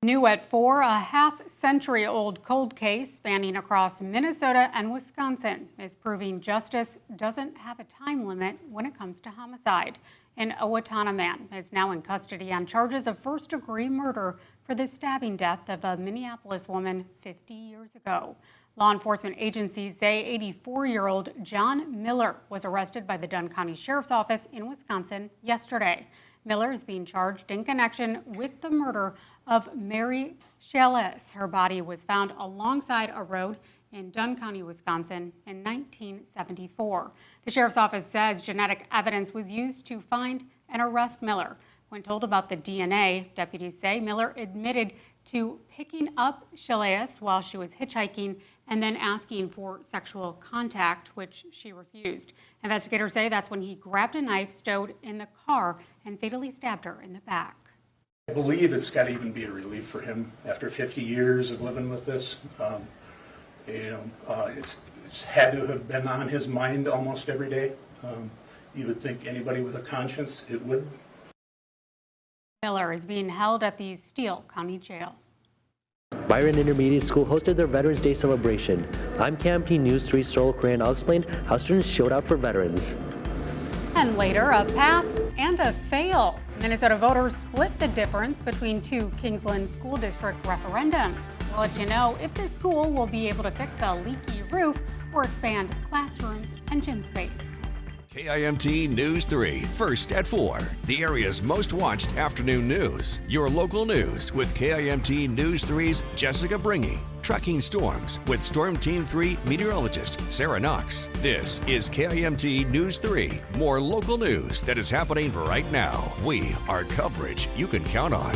New at 4, a half-century-old cold case spanning across Minnesota and Wisconsin is proving justice doesn't have a time limit when it comes to homicide. An Owatonna man is now in custody on charges of first-degree murder for the stabbing death of a Minneapolis woman 50 years ago. Law enforcement agencies say 84-year-old John Miller was arrested by the Dunn County Sheriff's Office in Wisconsin yesterday. Miller is being charged in connection with the murder of Mary Shales. Her body was found alongside a road in Dunn County, Wisconsin in 1974. The Sheriff's Office says genetic evidence was used to find and arrest Miller. When told about the DNA, deputies say Miller admitted to picking up Shales while she was hitchhiking and then asking for sexual contact, which she refused. Investigators say that's when he grabbed a knife stowed in the car and fatally stabbed her in the back. I believe it's got to even be a relief for him after 50 years of living with this. It's had to have been on his mind almost every day. You would think anybody with a conscience, it would. Miller is being held at the Steele County Jail. Byron Intermediate School hosted their Veterans Day celebration. I'm KMT News 3's Sorrel Coran. I'll explain how students showed out for veterans. And later, a pass and a fail. Minnesota voters split the difference between two Kingsland School District referendums. We'll let you know if the school will be able to fix a leaky roof or expand classrooms and gym space. KIMT News 3, first at 4, the area's most watched afternoon news. Your local news with KIMT News 3's Jessica Bringy. Tracking storms with Storm Team 3 meteorologist Sarah Knox. This is KIMT News 3, more local news that is happening right now. We are coverage you can count on.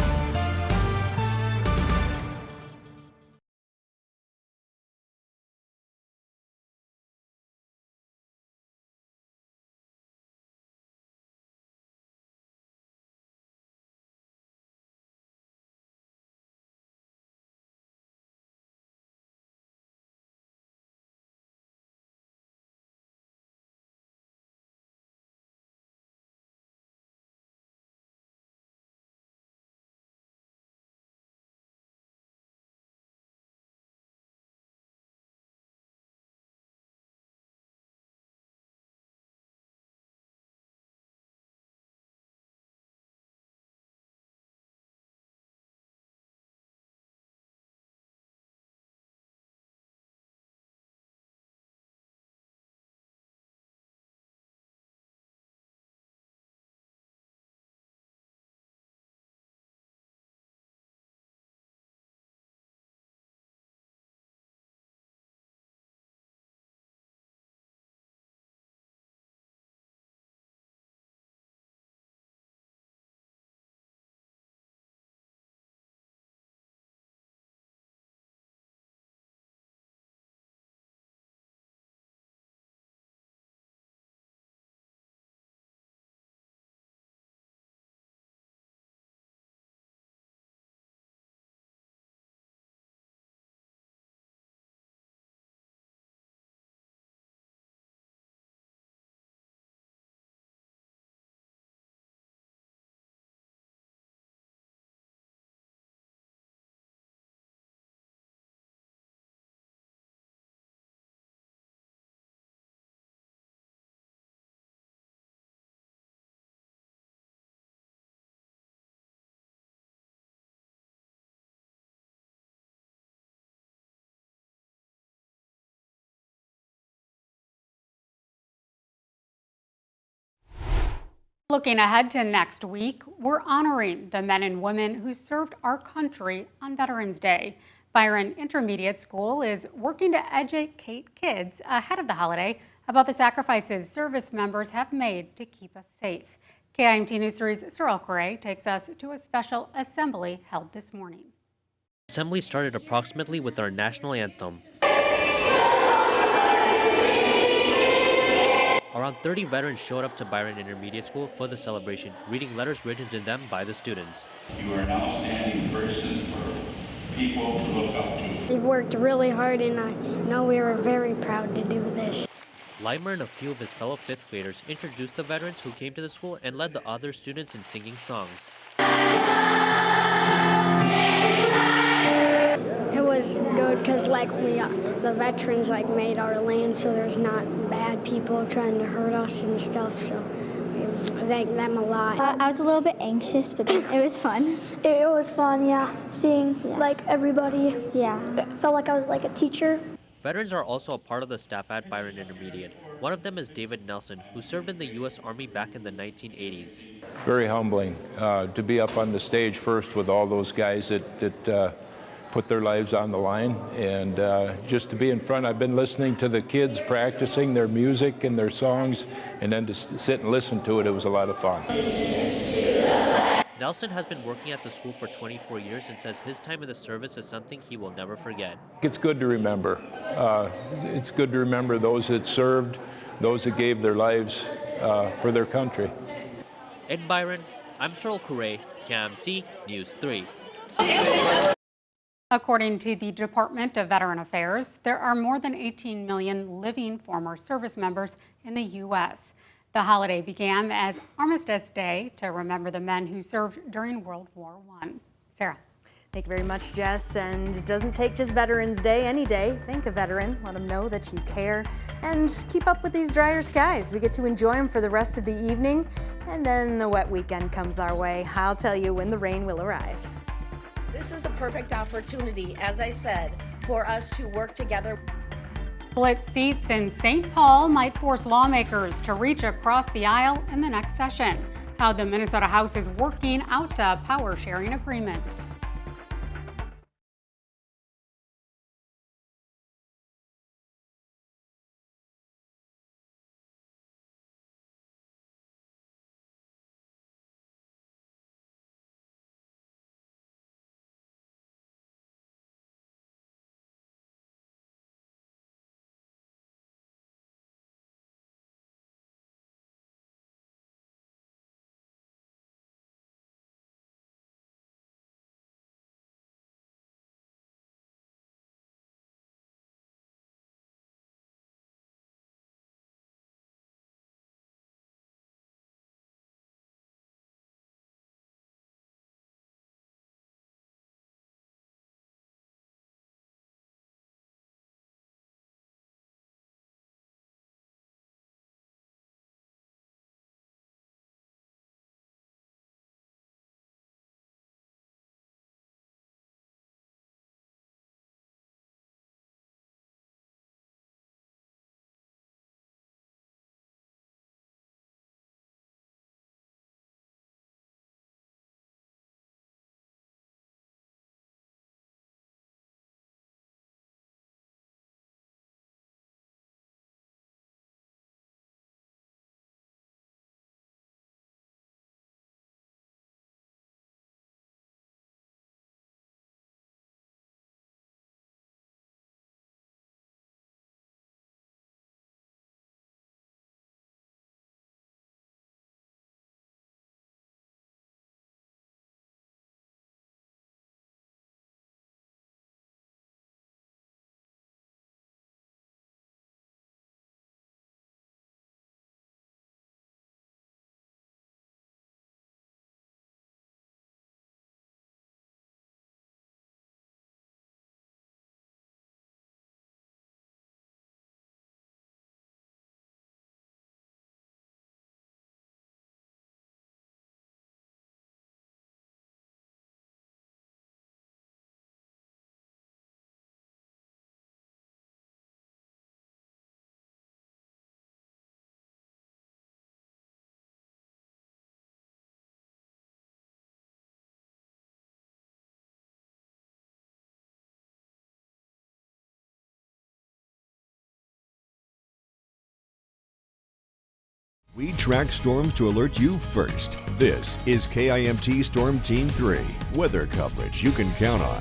Looking ahead to next week, we're honoring the men and women who served our country on Veterans Day. Byron Intermediate School is working to educate kids ahead of the holiday about the sacrifices service members have made to keep us safe. KIMT News 3's Sorrel Coran takes us to a special assembly held this morning. Assembly started approximately with our national anthem. Around 30 veterans showed up to Byron Intermediate School for the celebration, reading letters written to them by the students. You are an outstanding person for people to look up to. We've worked really hard, and I know we were very proud to do this. Leimer and a few of his fellow fifth graders introduced the veterans who came to the school and led the other students in singing songs. like the veterans like made our land so there's not bad people trying to hurt us and stuff. So I thank them a lot. I was a little bit anxious, but it was fun. It was fun, yeah. Seeing like everybody. Yeah. It felt like I was like a teacher. Veterans are also a part of the staff at Byron Intermediate. One of them is David Nelson, who served in the U.S. Army back in the 1980s. Very humbling to be up on the stage first with all those guys that put their lives on the line, and just to be in front. I've been listening to the kids practicing their music and their songs, and then to sit and listen to it, it was a lot of fun. Nelson has been working at the school for 24 years and says his time in the service is something he will never forget. It's good to remember. It's good to remember those that served, those that gave their lives for their country. In Byron, I'm Cyril Couray, KMT News 3. According to the Department of Veteran Affairs, there are more than 18 million living former service members in the U.S. The holiday began as Armistice Day to remember the men who served during World War I. Sarah. Thank you very much, Jess. And it doesn't take just Veterans Day. Any day, thank a veteran. Let them know that you care. And keep up with these drier skies. We get to enjoy them for the rest of the evening. And then the wet weekend comes our way. I'll tell you when the rain will arrive. This is the perfect opportunity, as I said, for us to work together. Split seats in St. Paul might force lawmakers to reach across the aisle in the next session. How the Minnesota House is working out a power sharing agreement. We track storms to alert you first. This is KIMT Storm Team 3, weather coverage you can count on.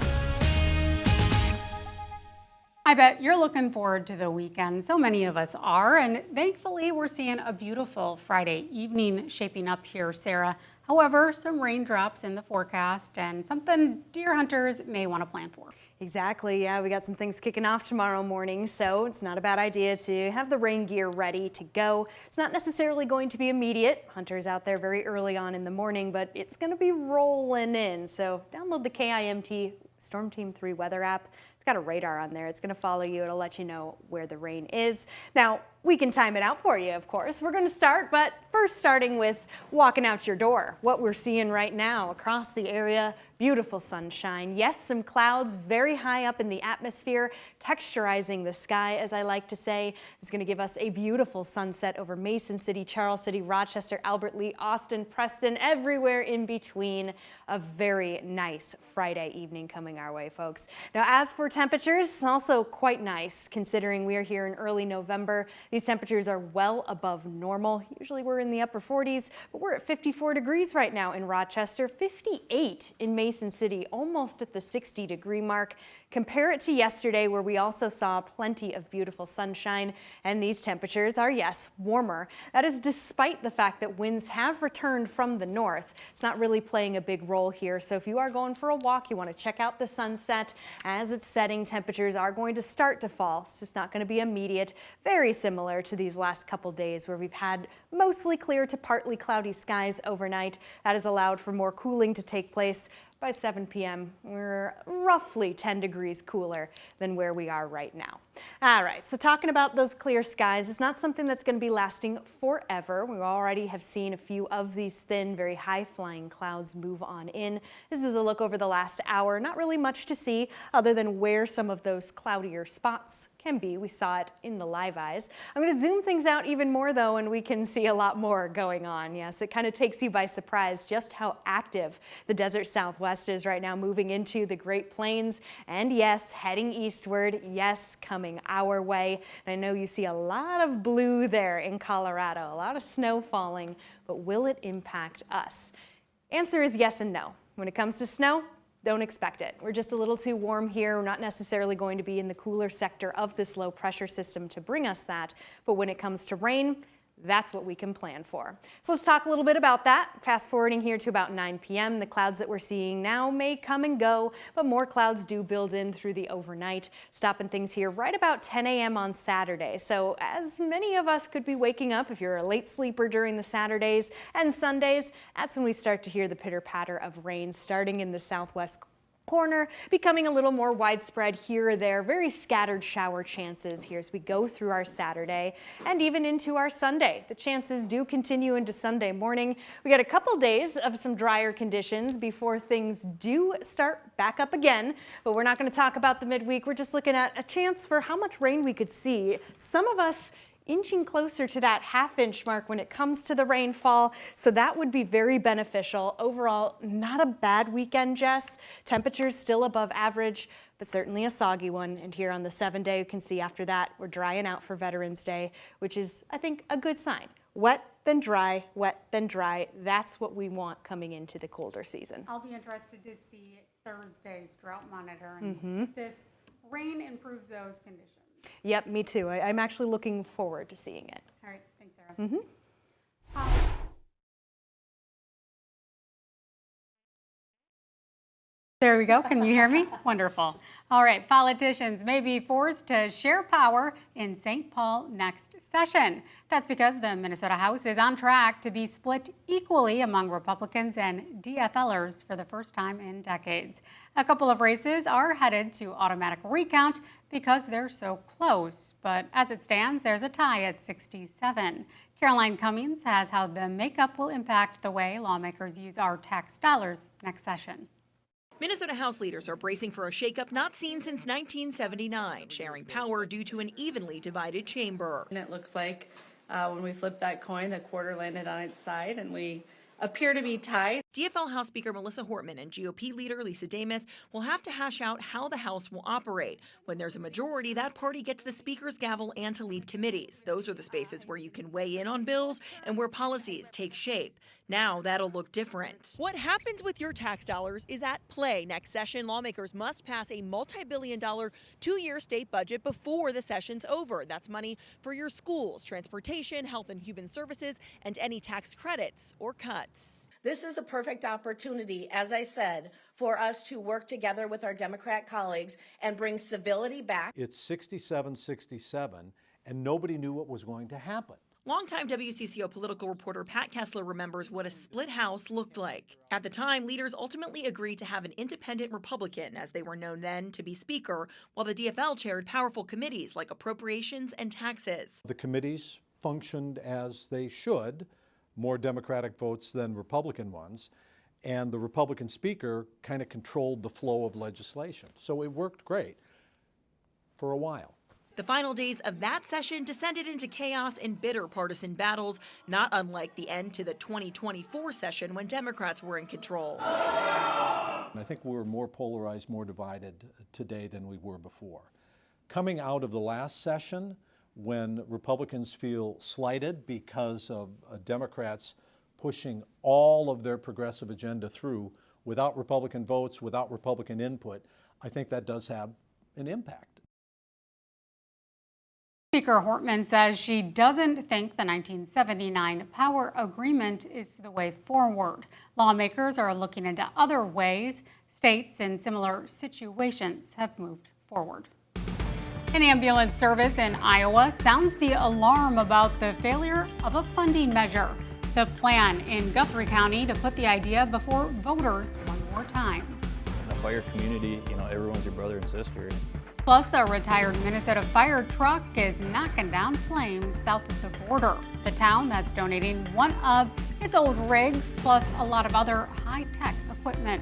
I bet you're looking forward to the weekend. So many of us are, and thankfully we're seeing a beautiful Friday evening shaping up here, Sarah. However, some raindrops in the forecast and something deer hunters may want to plan for. Exactly, yeah, we got some things kicking off tomorrow morning, so it's not a bad idea to have the rain gear ready to go. It's not necessarily going to be immediate. Hunters out there very early on in the morning, but it's going to be rolling in. So download the KIMT Storm Team 3 weather app. It's got a radar on there. It's going to follow you. It'll let you know where the rain is. Now, we can time it out for you, of course. We're going to start, but first starting with walking out your door. What we're seeing right now across the area, beautiful sunshine. Yes, some clouds very high up in the atmosphere, texturizing the sky, as I like to say. It's going to give us a beautiful sunset over Mason City, Charles City, Rochester, Albert Lee, Austin, Preston, everywhere in between. A very nice Friday evening coming our way, folks. Now, as for temperatures, also quite nice considering we are here in early November. These temperatures are well above normal. Usually we're in the upper 40s, but we're at 54 degrees right now in Rochester, 58 in Mason City, almost at the 60-degree mark. Compare it to yesterday, where we also saw plenty of beautiful sunshine, and these temperatures are, yes, warmer. That is despite the fact that winds have returned from the north. It's not really playing a big role here, so if you are going for a walk, you want to check out the sunset. As it's setting, temperatures are going to start to fall. It's just not going to be immediate. Very similar to these last couple days where we've had mostly clear to partly cloudy skies overnight. That has allowed for more cooling to take place. By 7 p.m., we're roughly 10 degrees cooler than where we are right now. All right, so talking about those clear skies, it's not something that's going to be lasting forever. We already have seen a few of these thin, very high-flying clouds move on in. This is a look over the last hour. Not really much to see other than where some of those cloudier spots can be. We saw it in the live eyes. I'm going to zoom things out even more, though, and we can see a lot more going on. Yes, it kind of takes you by surprise just how active the desert Southwest is right now, moving into the Great Plains, and yes, heading eastward. Yes, coming our way. And I know you see a lot of blue there in Colorado, a lot of snow falling, but will it impact us? Answer is yes and no. When it comes to snow, don't expect it. We're just a little too warm here. We're not necessarily going to be in the cooler sector of this low pressure system to bring us that. But when it comes to rain, that's what we can plan for. So let's talk a little bit about that. Fast forwarding here to about 9 p.m. The clouds that we're seeing now may come and go, but more clouds do build in through the overnight, stopping things here right about 10 a.m. on Saturday. So as many of us could be waking up, if you're a late sleeper during the Saturdays and Sundays, that's when we start to hear the pitter-patter of rain starting in the southwest corner, becoming a little more widespread here or there. Very scattered shower chances here as we go through our Saturday and even into our Sunday. The chances do continue into Sunday morning. We got a couple days of some drier conditions before things do start back up again, but we're not going to talk about the midweek. We're just looking at a chance for how much rain we could see. Some of us inching closer to that half-inch mark when it comes to the rainfall, so that would be very beneficial. Overall, not a bad weekend, Jess. Temperatures still above average, but certainly a soggy one. And here on the 7-day, you can see after that, we're drying out for Veterans Day, which is, I think, a good sign. Wet, then dry, wet, then dry. That's what we want coming into the colder season. I'll be interested to see Thursday's drought monitor and if this rain improves those conditions. Yep, me too. I'm actually looking forward to seeing it. All right, thanks, Sarah. There we go. Can you hear me? Wonderful. All right, politicians may be forced to share power in St. Paul next session. That's because the Minnesota House is on track to be split equally among Republicans and DFLers for the first time in decades. A couple of races are headed to automatic recount because they're so close. But as it stands, there's a tie at 67. Caroline Cummings has how the makeup will impact the way lawmakers use our tax dollars next session. Minnesota House leaders are bracing for a shakeup not seen since 1979, sharing power due to an evenly divided chamber. And it looks like when we flipped that coin, the quarter landed on its side, and we appear to be tied. DFL House Speaker Melissa Hortman and GOP leader Lisa Damuth will have to hash out how the House will operate. When there's a majority, that party gets the Speaker's gavel and to lead committees. Those are the spaces where you can weigh in on bills and where policies take shape. Now that'll look different. What happens with your tax dollars is at play. Next session, lawmakers must pass a multi-billion-dollar 2-year state budget before the session's over. That's money for your schools, transportation, health and human services, and any tax credits or cuts. This is the perfect opportunity, as I said, for us to work together with our Democrat colleagues and bring civility back. It's 67-67, and nobody knew what was going to happen. Longtime WCCO political reporter Pat Kessler remembers what a split House looked like. At the time, leaders ultimately agreed to have an independent Republican, as they were known then, to be Speaker, while the DFL chaired powerful committees like Appropriations and Taxes. The committees functioned as they should, more Democratic votes than Republican ones, and the Republican Speaker kind of controlled the flow of legislation. So it worked great for a while. The final days of that session descended into chaos and bitter partisan battles, not unlike the end to the 2024 session when Democrats were in control. I think we're more polarized, more divided today than we were before. Coming out of the last session, when Republicans feel slighted because of Democrats pushing all of their progressive agenda through without Republican votes, without Republican input, I think that does have an impact. Speaker Hortman says she doesn't think the 1979 power agreement is the way forward. Lawmakers are looking into other ways. States in similar situations have moved forward. An ambulance service in Iowa sounds the alarm about the failure of a funding measure. The plan in Guthrie County to put the idea before voters one more time. In the fire community, everyone's your brother and sister. Plus, a retired Minnesota fire truck is knocking down flames south of the border. The town that's donating one of its old rigs, plus a lot of other high-tech equipment.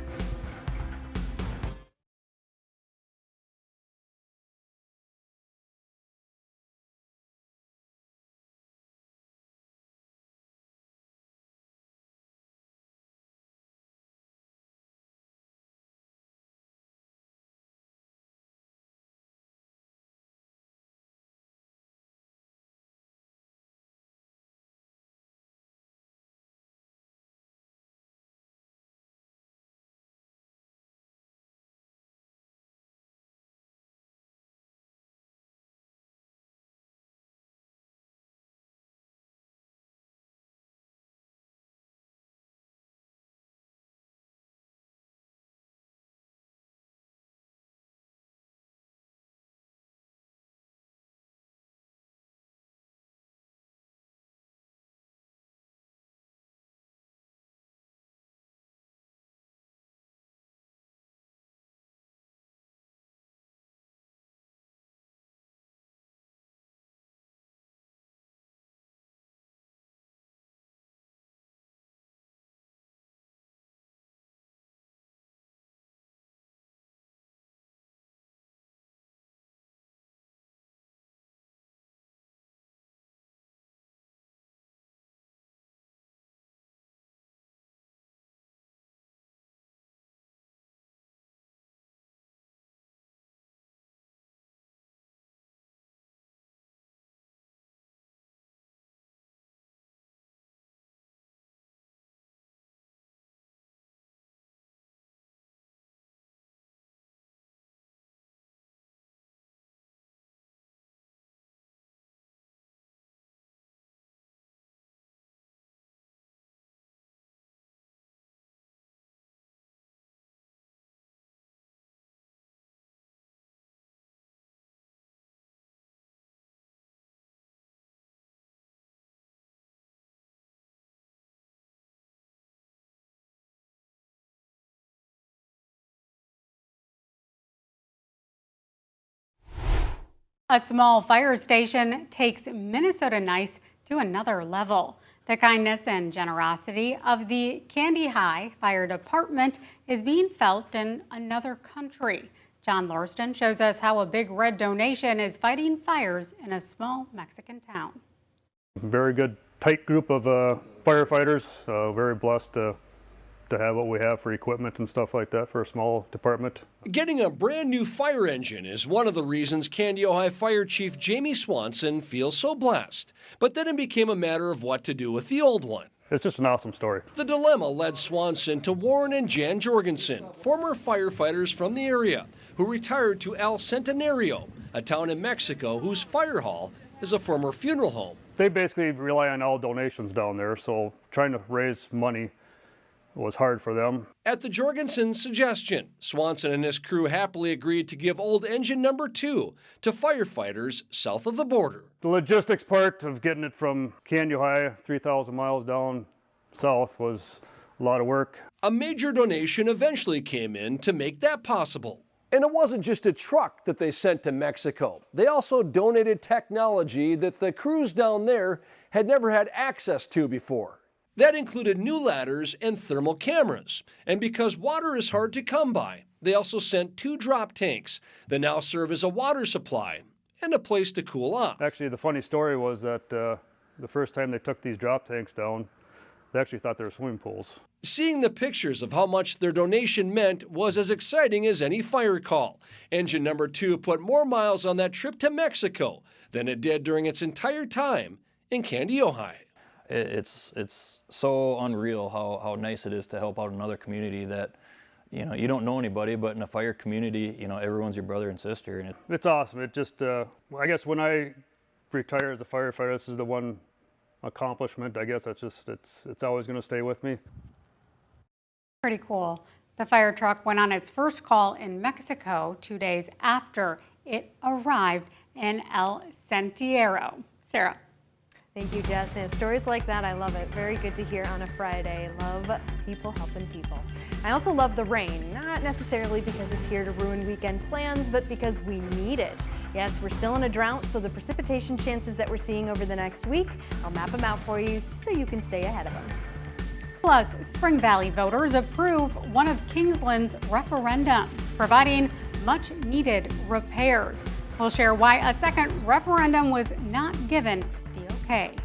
A small fire station takes Minnesota Nice to another level. The kindness and generosity of the Candy High Fire Department is being felt in another country. John Lorston shows us how a Big Red donation is fighting fires in a small Mexican town. Very good, tight group of firefighters. Very blessed to have what we have for equipment and stuff like that for a small department. Getting a brand new fire engine is one of the reasons Candy High Fire Chief Jamie Swanson feels so blessed. But then it became a matter of what to do with the old one. It's just an awesome story. The dilemma led Swanson to Warren and Jan Jorgensen, former firefighters from the area, who retired to El Centenario, a town in Mexico whose fire hall is a former funeral home. They basically rely on all donations down there, so trying to raise money was hard for them. At the Jorgensen's suggestion, Swanson and his crew happily agreed to give old engine number 2 to firefighters south of the border. The logistics part of getting it from Canyon High, 3,000 miles down south, was a lot of work. A major donation eventually came in to make that possible. And it wasn't just a truck that they sent to Mexico. They also donated technology that the crews down there had never had access to before. That included new ladders and thermal cameras. And because water is hard to come by, they also sent 2 drop tanks that now serve as a water supply and a place to cool off. Actually, the funny story was that the first time they took these drop tanks down, they actually thought they were swimming pools. Seeing the pictures of how much their donation meant was as exciting as any fire call. Engine number 2 put more miles on that trip to Mexico than it did during its entire time in Canyon, Ohio. It's so unreal how nice it is to help out another community that, you don't know anybody, but in a fire community, everyone's your brother and sister. And it's awesome. It just, I guess when I retire as a firefighter, this is the one accomplishment. I guess it's always going to stay with me. Pretty cool. The fire truck went on its first call in Mexico 2 days after it arrived in El Sentiero. Sarah. Thank you, Jess. And stories like that, I love it. Very good to hear on a Friday. Love people helping people. I also love the rain, not necessarily because it's here to ruin weekend plans, but because we need it. Yes, we're still in a drought, so the precipitation chances that we're seeing over the next week, I'll map them out for you so you can stay ahead of them. Plus, Spring Valley voters approve one of Kingsland's referendums, providing much-needed repairs. We'll share why a second referendum was not given the okay.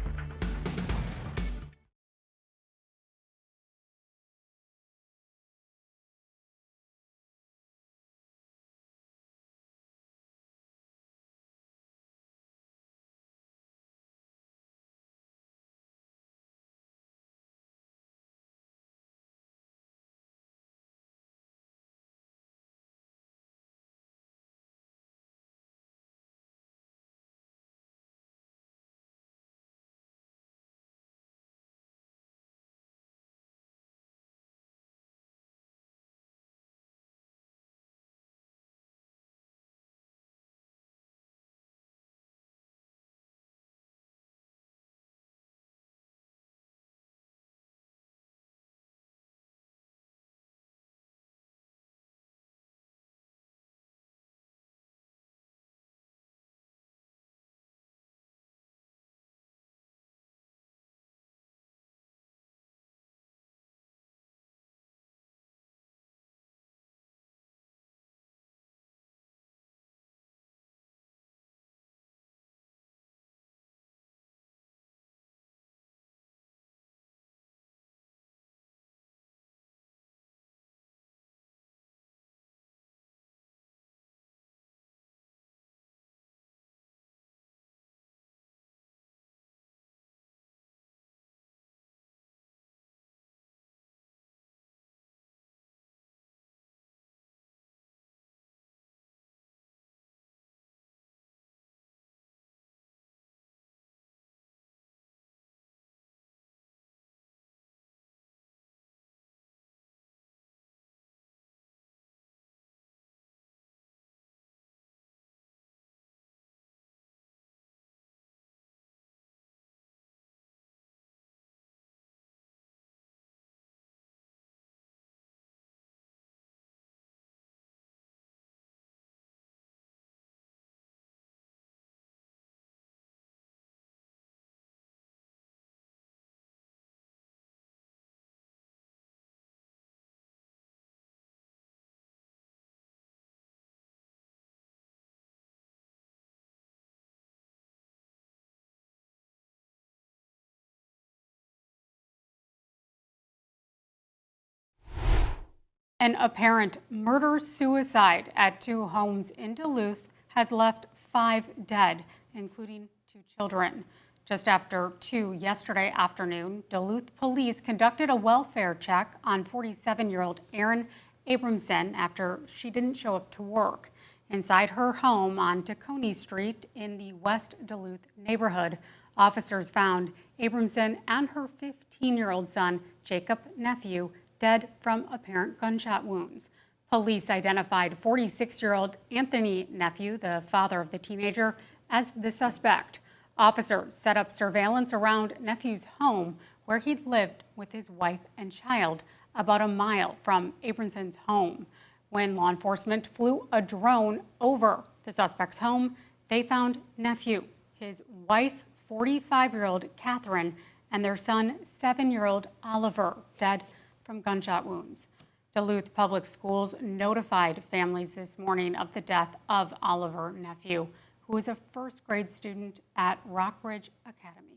An apparent murder-suicide at 2 homes in Duluth has left 5 dead, including 2 children. Just after 2 yesterday afternoon, Duluth police conducted a welfare check on 47-year-old Erin Abramson after she didn't show up to work. Inside her home on Tacony Street in the West Duluth neighborhood, officers found Abramson and her 15-year-old son, Jacob Nephew, dead from apparent gunshot wounds. Police identified 46-year-old Anthony Nephew, the father of the teenager, as the suspect. Officers set up surveillance around Nephew's home, where he'd lived with his wife and child, about a mile from Abronson's home. When law enforcement flew a drone over the suspect's home, they found Nephew, his wife, 45-year-old Catherine, and their son, 7-year-old Oliver, dead from gunshot wounds. Duluth Public Schools notified families this morning of the death of Oliver Nephew, who is a first-grade student at Rockridge Academy.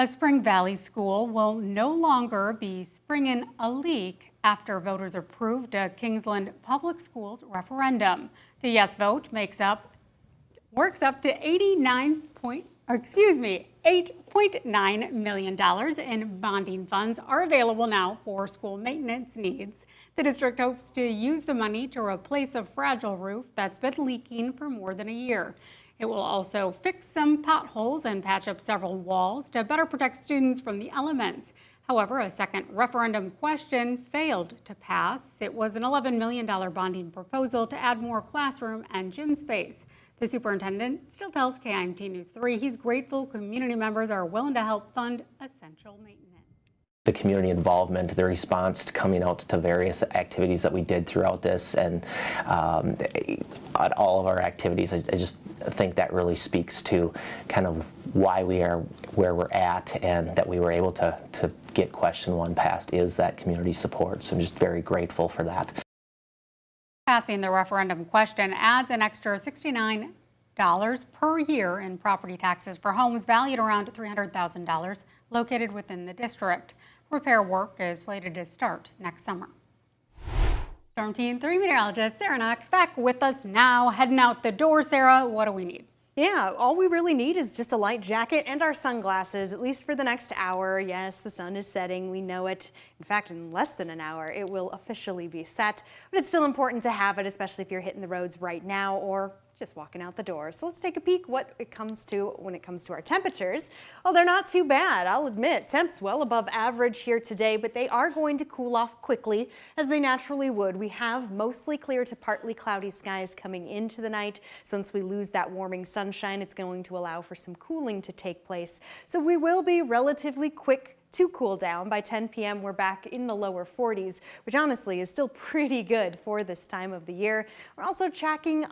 A Spring Valley school will no longer be springing a leak after voters approved a Kingsland Public Schools referendum. The yes vote works up to $8.9 million in bonding funds are available now for school maintenance needs. The district hopes to use the money to replace a fragile roof that's been leaking for more than a year. It will also fix some potholes and patch up several walls to better protect students from the elements. However, a second referendum question failed to pass. It was an $11 million bonding proposal to add more classroom and gym space. The superintendent still tells KIMT News 3 he's grateful community members are willing to help fund essential maintenance. The community involvement, the response to coming out to various activities that we did throughout this, and at all of our activities, I just think that really speaks to kind of why we are where we're at, and that we were able to get question 1 passed is that community support. So I'm just very grateful for that. Passing the referendum question adds an extra $69 per year in property taxes for homes valued around $300,000 located within the district. Repair work is slated to start next summer. Storm Team 3 meteorologist Sarah Knox back with us now. Heading out the door, Sarah, what do we need? Yeah, all we really need is just a light jacket and our sunglasses, at least for the next hour. Yes, the sun is setting, we know it. In fact, in less than an hour, it will officially be set, but it's still important to have it, especially if you're hitting the roads right now or just walking out the door. So let's take a peek when it comes to our temperatures. Oh, they're not too bad, I'll admit. Temps well above average here today, but they are going to cool off quickly as they naturally would. We have mostly clear to partly cloudy skies coming into the night. So once we lose that warming sunshine, it's going to allow for some cooling to take place. So we will be relatively quick to cool down. By 10 p.m. we're back in the lower 40s, which honestly is still pretty good for this time of the year. We're also tracking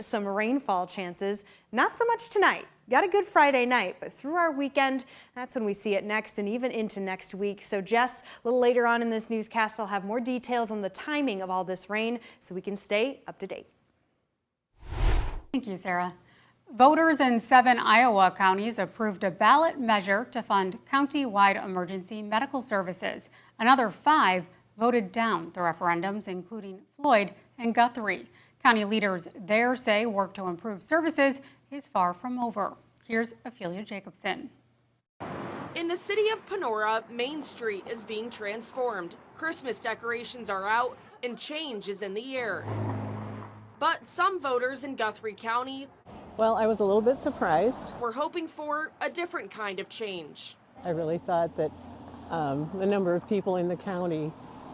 some rainfall chances. Not so much tonight. Got a good Friday night, but through our weekend, that's when we see it next and even into next week. So Jess, a little later on in this newscast, I'll have more details on the timing of all this rain so we can stay up to date. Thank you, Sarah. Voters in 7 Iowa counties approved a ballot measure to fund county-wide emergency medical services. Another 5 voted down the referendums, including Floyd and Guthrie. County leaders there say work to improve services is far from over. Here's Ophelia Jacobson. In the city of Panora, Main Street is being transformed. Christmas decorations are out and change is in the air. But some voters in Guthrie County, well, I was a little bit surprised. We're hoping for a different kind of change. I really thought that the number of people in the county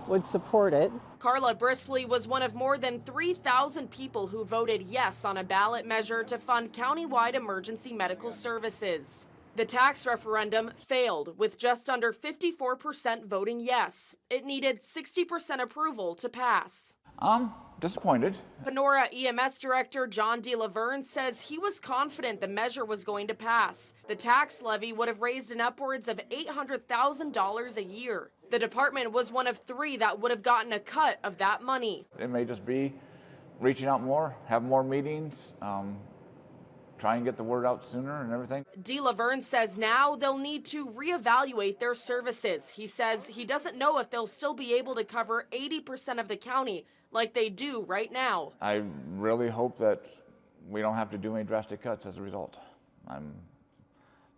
would support it. Carla Brisley was one of more than 3,000 people who voted yes on a ballot measure to fund countywide emergency medical services. The tax referendum failed, with just under 54% voting yes. It needed 60% approval to pass. Disappointed. Panora EMS Director John D. Laverne says he was confident the measure was going to pass. The tax levy would have raised in upwards of $800,000 a year. The department was one of 3 that would have gotten a cut of that money. It may just be reaching out more, have more meetings, try and get the word out sooner and everything. D. Laverne says now they'll need to reevaluate their services. He says he doesn't know if they'll still be able to cover 80% of the county like they do right now. I really hope that we don't have to do any drastic cuts as a result. I'm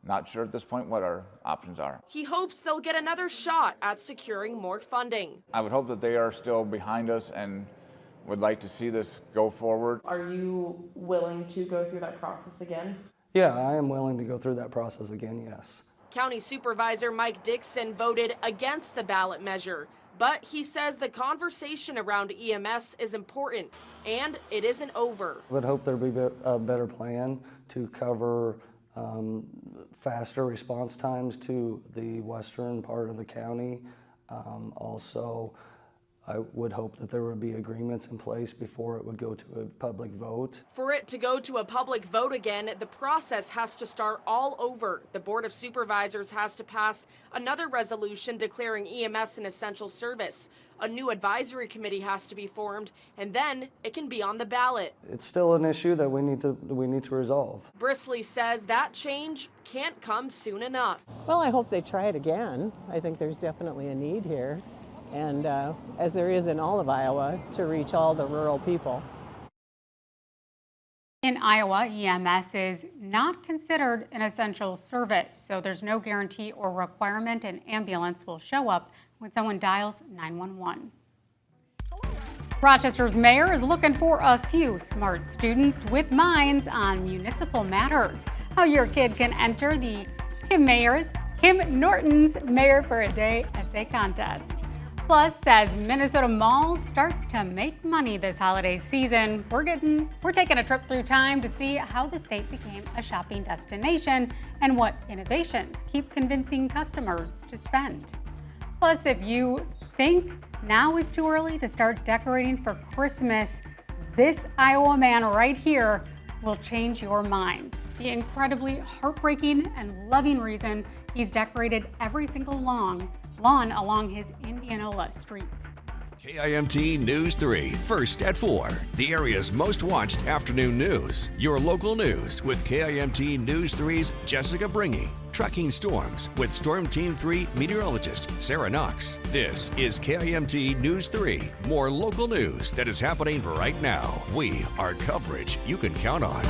not sure at this point what our options are. He hopes they'll get another shot at securing more funding. I would hope that they are still behind us and would like to see this go forward. Are you willing to go through that process again? Yeah, I am willing to go through that process again, yes. County Supervisor Mike Dixon voted against the ballot measure, but he says the conversation around EMS is important and it isn't over. I would hope there'd be a better plan to cover faster response times to the western part of the county. Also, I would hope that there would be agreements in place before it would go to a public vote. For it to go to a public vote again, the process has to start all over. The Board of Supervisors has to pass another resolution declaring EMS an essential service. A new advisory committee has to be formed, and then it can be on the ballot. It's still an issue that we need to resolve. Brisley says that change can't come soon enough. Well, I hope they try it again. I think there's definitely a need here, and as there is in all of Iowa, to reach all the rural people. In Iowa, EMS is not considered an essential service, so there's no guarantee or requirement an ambulance will show up when someone dials 911. Rochester's mayor is looking for a few smart students with minds on municipal matters. How your kid can enter the Kim Norton's Mayor for a Day essay contest. Plus, as Minnesota malls start to make money this holiday season, we're taking a trip through time to see how the state became a shopping destination and what innovations keep convincing customers to spend. Plus, if you think now is too early to start decorating for Christmas, this Iowa man right here will change your mind. The incredibly heartbreaking and loving reason he's decorated every single lawn along his Indianola street. KIMT News 3, first at 4, the area's most watched afternoon news. Your local news with KIMT News 3's Jessica Bringy. Tracking storms with Storm Team 3 meteorologist Sarah Knox. This is KIMT News 3, more local news that is happening right now. We are coverage you can count on.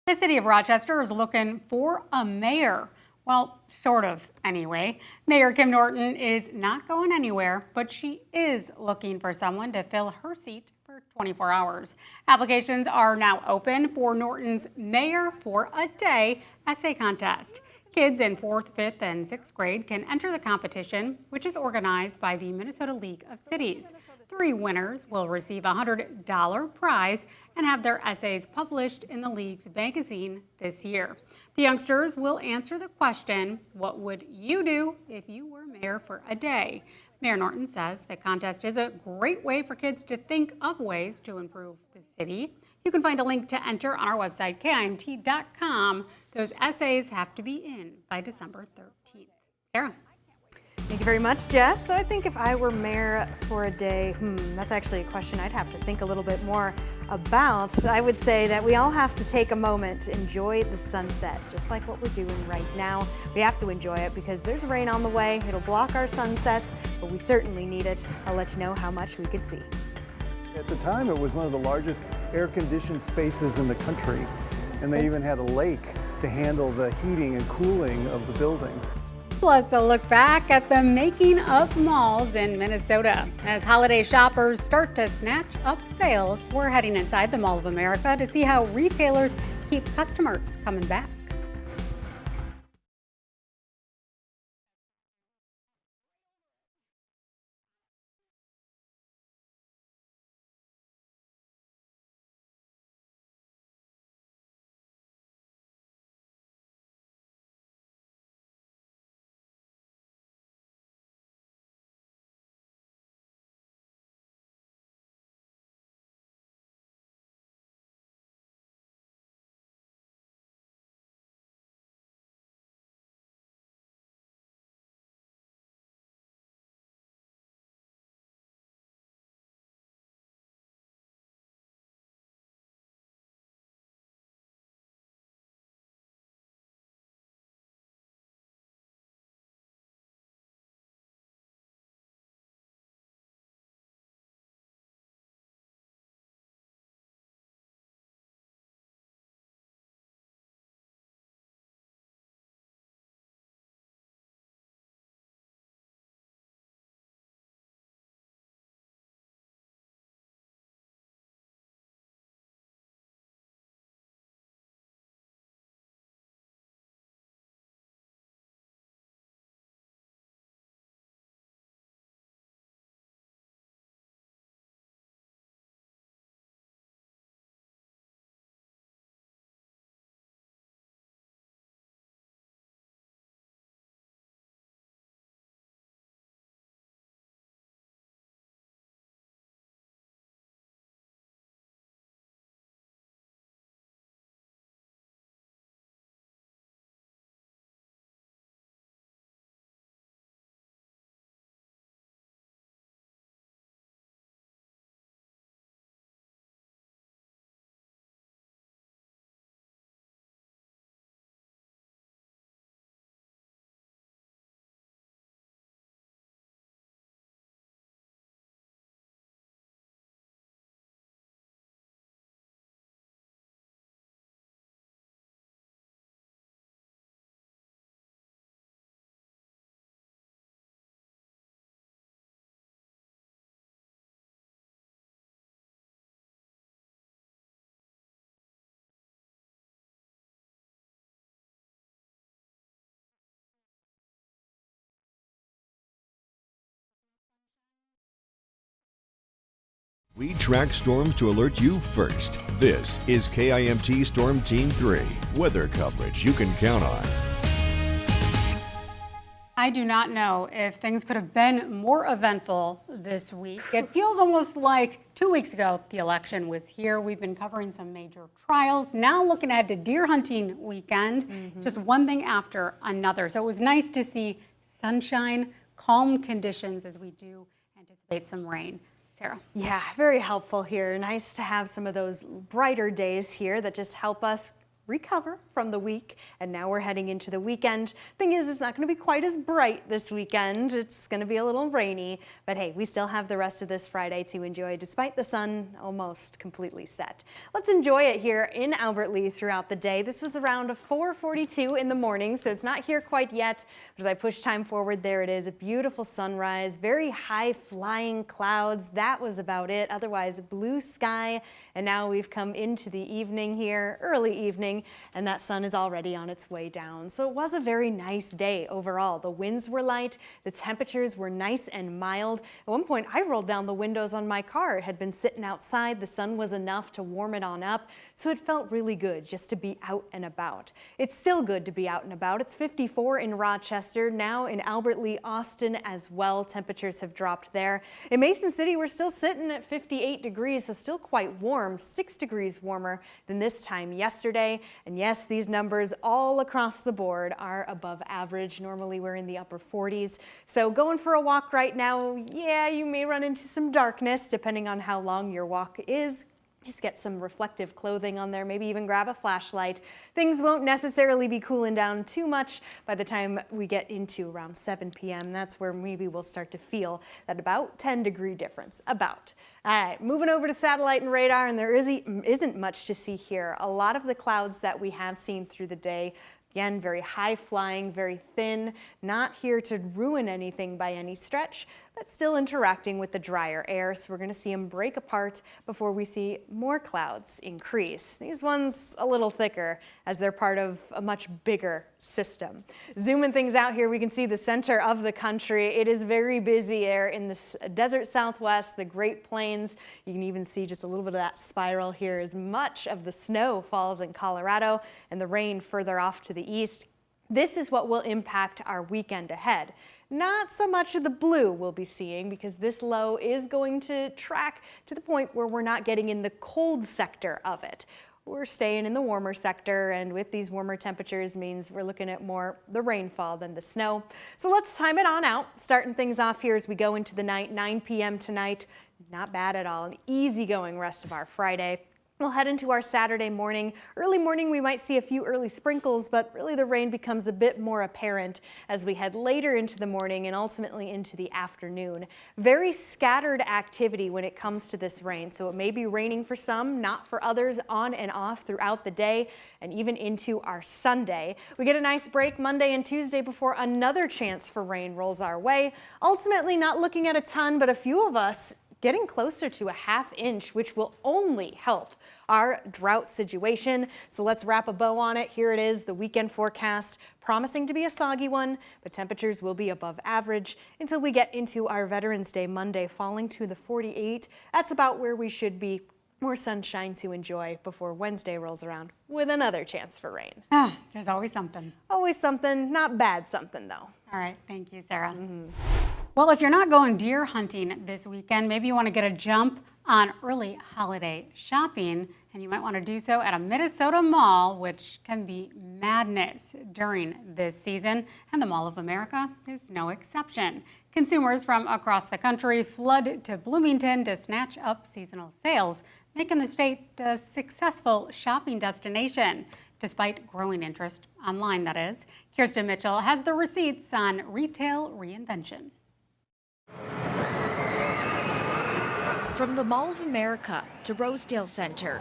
The city of Rochester is looking for a mayor. Well, sort of, anyway. Mayor Kim Norton is not going anywhere, but she is looking for someone to fill her seat for 24 hours. Applications are now open for Norton's Mayor for a Day essay contest. Kids in 4th, 5th, and 6th grade can enter the competition, which is organized by the Minnesota League of Cities. 3 winners will receive a $100 prize and have their essays published in the League's magazine this year. The youngsters will answer the question, what would you do if you were mayor for a day? Mayor Norton says the contest is a great way for kids to think of ways to improve the city. You can find a link to enter on our website, KIMT.com. Those essays have to be in by December 13th. Sarah. Thank you very much, Jess. So I think if I were mayor for a day, that's actually a question I'd have to think a little bit more about. I would say that we all have to take a moment to enjoy the sunset, just like what we're doing right now. We have to enjoy it because there's rain on the way. It'll block our sunsets, but we certainly need it. I'll let you know how much we could see. At the time, it was one of the largest air-conditioned spaces in the country, and they even had a lake to handle the heating and cooling of the building. Plus a look back at the making of malls in Minnesota. As holiday shoppers start to snatch up sales, we're heading inside the Mall of America to see how retailers keep customers coming back. We track storms to alert you first. This is KIMT Storm Team 3, weather coverage you can count on. I do not know if things could have been more eventful this week. It feels almost like 2 weeks ago the election was here. We've been covering some major trials. Now looking ahead to deer hunting weekend, just one thing after another. So it was nice to see sunshine, calm conditions as we do anticipate some rain. Sarah. Yeah, very helpful here. Nice to have some of those brighter days here that just help us recover from the week, and now we're heading into the weekend. Thing is, it's not going to be quite as bright this weekend. It's going to be a little rainy, but hey, we still have the rest of this Friday to enjoy despite the sun almost completely set. Let's enjoy it here in Albert Lea throughout the day. This was around 4:42 in the morning, so it's not here quite yet, but as I push time forward, there it is, a beautiful sunrise, very high flying clouds. That was about it. Otherwise, blue sky, and now we've come into the evening here, early evening. morning, and that sun is already on its way down. So it was a very nice day overall. The winds were light, the temperatures were nice and mild. At one point, I rolled down the windows on my car. It had been sitting outside. The sun was enough to warm it on up, so it felt really good just to be out and about. It's still good to be out and about. It's 54 in Rochester, now in Albert Lee, Austin as well. Temperatures have dropped there. In Mason City, we're still sitting at 58 degrees, so still quite warm, 6 degrees warmer than this time yesterday. And yes, these numbers all across the board are above average. Normally we're in the upper 40s. So going for a walk right now, yeah, you may run into some darkness depending on how long your walk is. Just get some reflective clothing on there, maybe even grab a flashlight. Things won't necessarily be cooling down too much by the time we get into around 7 p.m. That's where maybe we'll start to feel that about 10-degree difference, about. All right, moving over to satellite and radar, and there isn't much to see here. A lot of the clouds that we have seen through the day, again, very high flying, very thin, not here to ruin anything by any stretch, but still interacting with the drier air. So we're going to see them break apart before we see more clouds increase. These ones a little thicker as they're part of a much bigger system. Zooming things out here, we can see the center of the country. It is very busy air in the desert Southwest, the Great Plains. You can even see just a little bit of that spiral here as much of the snow falls in Colorado and the rain further off to the east. This is what will impact our weekend ahead. Not so much of the blue we'll be seeing because this low is going to track to the point where we're not getting in the cold sector of it. We're staying in the warmer sector, and with these warmer temperatures means we're looking at more the rainfall than the snow. So let's time it on out, starting things off here as we go into the night, 9 p.m. tonight. Not bad at all, an easygoing rest of our Friday. We'll head into our Saturday morning. Early morning, we might see a few early sprinkles, but really the rain becomes a bit more apparent as we head later into the morning and ultimately into the afternoon. Very scattered activity when it comes to this rain, so it may be raining for some, not for others, on and off throughout the day and even into our Sunday. We get a nice break Monday and Tuesday before another chance for rain rolls our way. Ultimately, not looking at a ton, but a few of us getting closer to a ½ inch, which will only help our drought situation. So let's wrap a bow on it. Here it is, the weekend forecast, promising to be a soggy one, but temperatures will be above average until we get into our Veterans Day Monday, falling to the 48. That's about where we should be. More sunshine to enjoy before Wednesday rolls around with another chance for rain. There's always something. Always something, not bad something though. All right, thank you, Sarah. Well, if you're not going deer hunting this weekend, maybe you want to get a jump on early holiday shopping, and you might want to do so at a Minnesota mall, which can be madness during this season, and the Mall of America is no exception. Consumers from across the country flood to Bloomington to snatch up seasonal sales, making the state a successful shopping destination, despite growing interest online, that is. Kirsten Mitchell has the receipts on retail reinvention. From the Mall of America to Rosedale Center,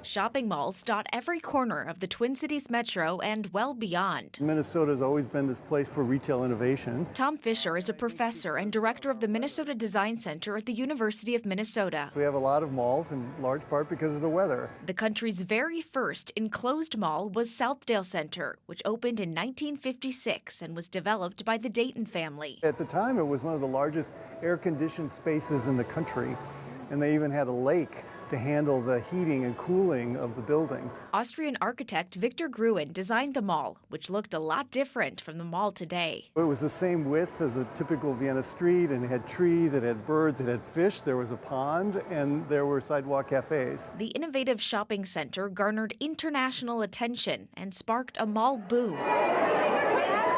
shopping malls dot every corner of the Twin Cities metro and well beyond. Minnesota has always been this place for retail innovation. Tom Fisher is a professor and director of the Minnesota Design Center at the University of Minnesota. We have a lot of malls in large part because of the weather. The country's very first enclosed mall was Southdale Center, which opened in 1956 and was developed by the Dayton family. At the time, it was one of the largest air-conditioned spaces in the country, and they even had a lake to handle the heating and cooling of the building. Austrian architect Victor Gruen designed the mall, which looked a lot different from the mall today. It was the same width as a typical Vienna street, and it had trees, it had birds, it had fish, there was a pond, and there were sidewalk cafes. The innovative shopping center garnered international attention and sparked a mall boom.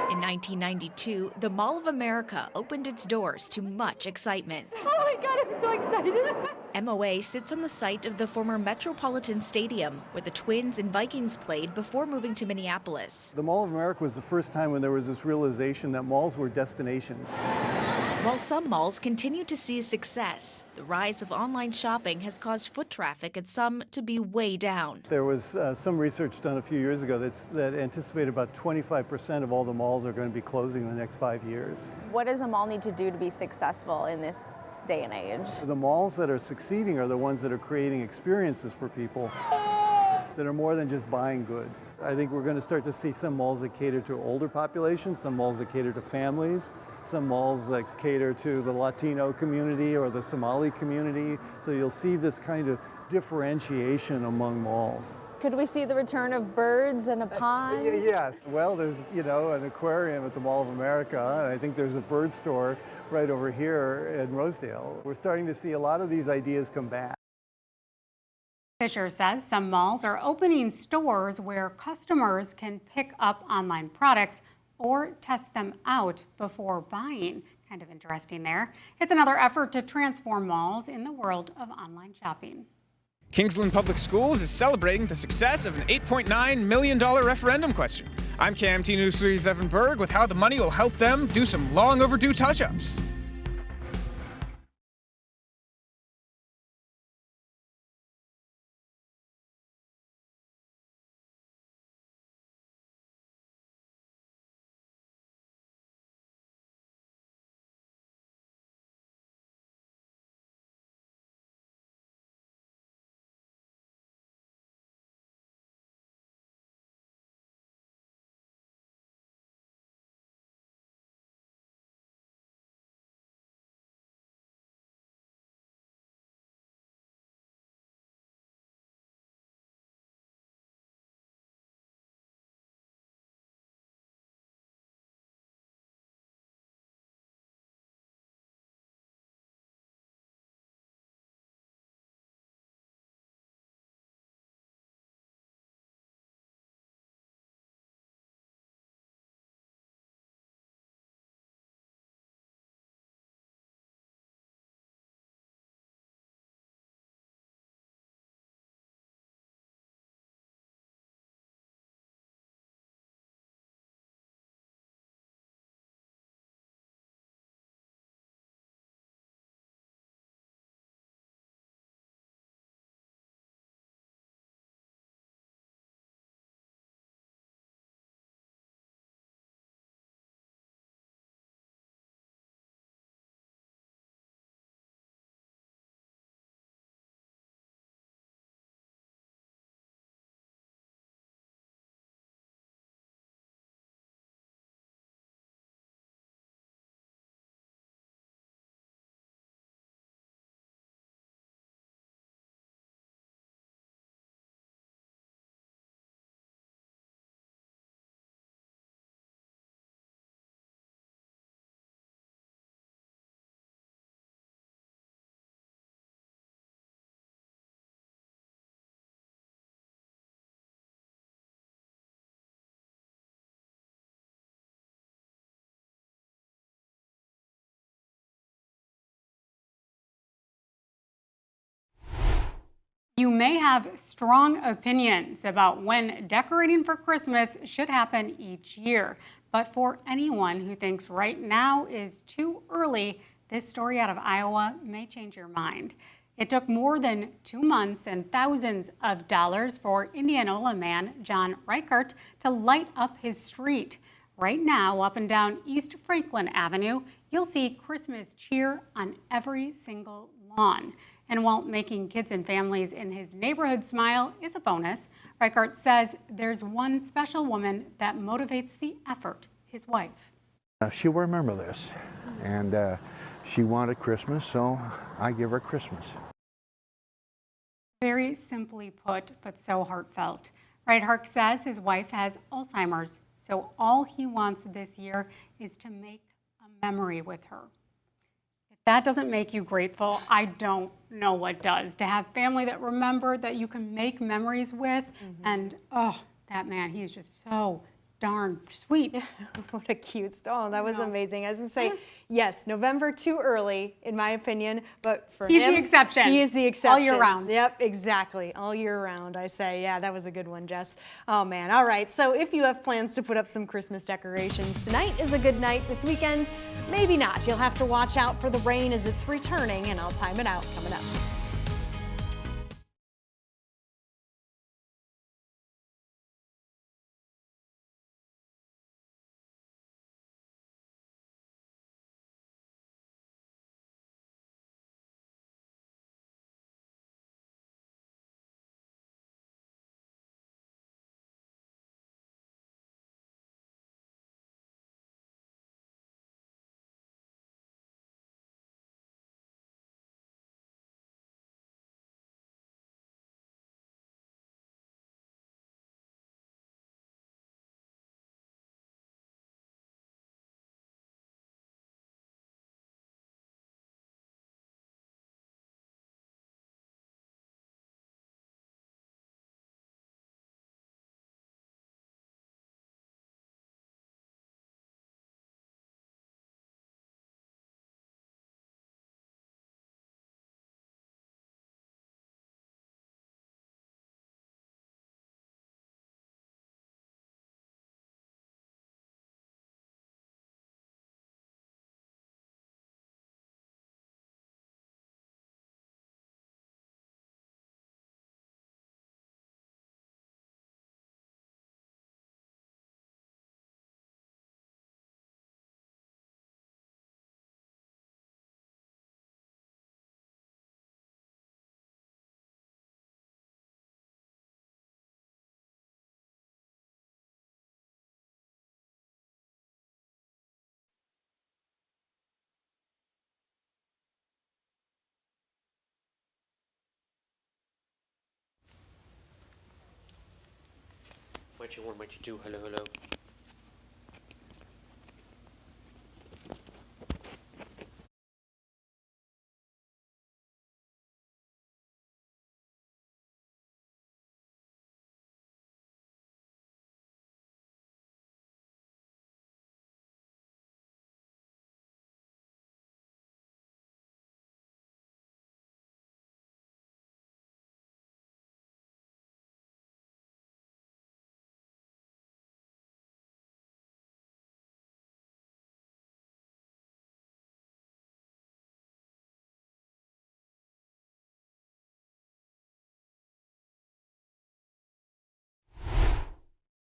In 1992, the Mall of America opened its doors to much excitement. Oh my God, I'm so excited. MOA sits on the site of the former Metropolitan Stadium, where the Twins and Vikings played before moving to Minneapolis. The Mall of America was the first time when there was this realization that malls were destinations. While some malls continue to see success, the rise of online shopping has caused foot traffic at some to be way down. There was some research done a few years ago that anticipated about 25% of all the malls are going to be closing in the next 5 years. What does a mall need to do to be successful in this day and age? The malls that are succeeding are the ones that are creating experiences for people. that are more than just buying goods. I think we're going to start to see some malls that cater to older populations, some malls that cater to families, some malls that cater to the Latino community or the Somali community. So you'll see this kind of differentiation among malls. Could we see the return of birds and a pond? Yes. Well, there's, an aquarium at the Mall of America, and I think there's a bird store right over here in Rosedale. We're starting to see a lot of these ideas come back. Fisher says some malls are opening stores where customers can pick up online products or test them out before buying. Kind of interesting there. It's another effort to transform malls in the world of online shopping. Kingsland Public Schools is celebrating the success of an $8.9 million referendum question. I'm KMT News 3's Evan Berg with how the money will help them do some long overdue touch-ups. You may have strong opinions about when decorating for Christmas should happen each year. But for anyone who thinks right now is too early, this story out of Iowa may change your mind. It took more than 2 months and thousands of dollars for Indianola man John Reichert to light up his street. Right now, up and down East Franklin Avenue, you'll see Christmas cheer on every single lawn. And while making kids and families in his neighborhood smile is a bonus, Reichert says there's one special woman that motivates the effort, his wife. She'll remember this, and she wanted Christmas, so I give her Christmas. Very simply put, but so heartfelt. Reichert says his wife has Alzheimer's, so all he wants this year is to make a memory with her. If that doesn't make you grateful, I don't know what does. To have family that remember that you can make memories with, and oh, that man, he is just so darn sweet. What a cute stone. That was amazing. I was going to say, yes, November too early, in my opinion, but for He's him, the exception. He is the exception. All year round. Yep, exactly. All year round, I say. Yeah, that was a good one, Jess. Oh, man. All right. So if you have plans to put up some Christmas decorations, tonight is a good night. This weekend, maybe not. You'll have to watch out for the rain as it's returning, and I'll time it out coming up. Mighty 1, Mighty 2, hello, hello.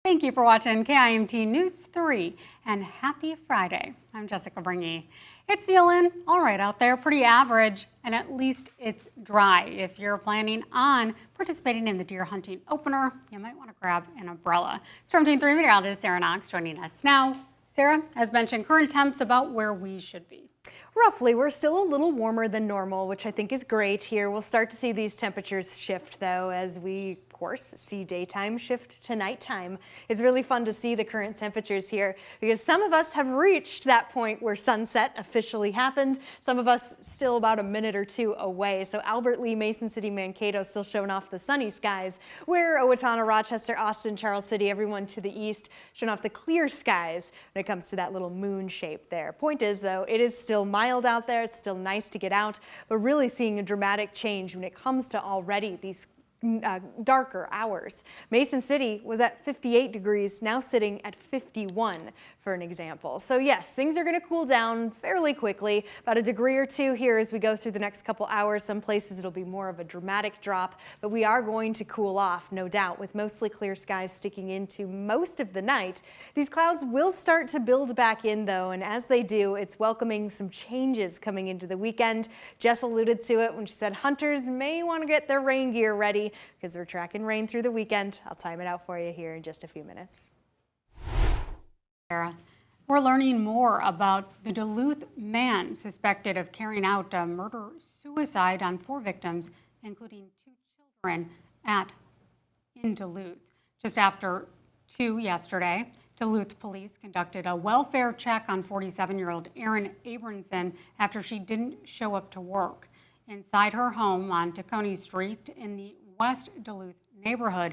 Thank you for watching KIMT News 3 and happy Friday. I'm Jessica Bringy. It's feeling all right out there, pretty average, and at least it's dry. If you're planning on participating in the deer hunting opener, you might want to grab an umbrella. Storm Team 3 meteorologist Sarah Knox joining us now. Sarah, as mentioned, current temps about where we should be. Roughly, we're still a little warmer than normal, which I think is great here. We'll start to see these temperatures shift, though, as we, of course, see daytime shift to nighttime. It's really fun to see the current temperatures here because some of us have reached that point where sunset officially happens. Some of us still about a minute or two away. So Albert Lee, Mason City, Mankato still showing off the sunny skies, where Owatonna, Rochester, Austin, Charles City, everyone to the east showing off the clear skies when it comes to that little moon shape there. Point is, though, it is still mild out there. It's still nice to get out, but really seeing a dramatic change when it comes to already these darker hours. Mason City was at 58 degrees, now sitting at 51 for an example. So yes, things are going to cool down fairly quickly, about a degree or two here as we go through the next couple hours. Some places it'll be more of a dramatic drop, but we are going to cool off, no doubt, with mostly clear skies sticking into most of the night. These clouds will start to build back in though, and as they do, it's welcoming some changes coming into the weekend. Jess alluded to it when she said hunters may want to get their rain gear ready because we're tracking rain through the weekend. I'll time it out for you here in just a few minutes. Sarah, we're learning more about the Duluth man suspected of carrying out a murder-suicide on 4 victims, including 2 children in Duluth. Just after 2 yesterday, Duluth police conducted a welfare check on 47-year-old Erin Abramson after she didn't show up to work. Inside her home on Tacony Street in the West Duluth neighborhood,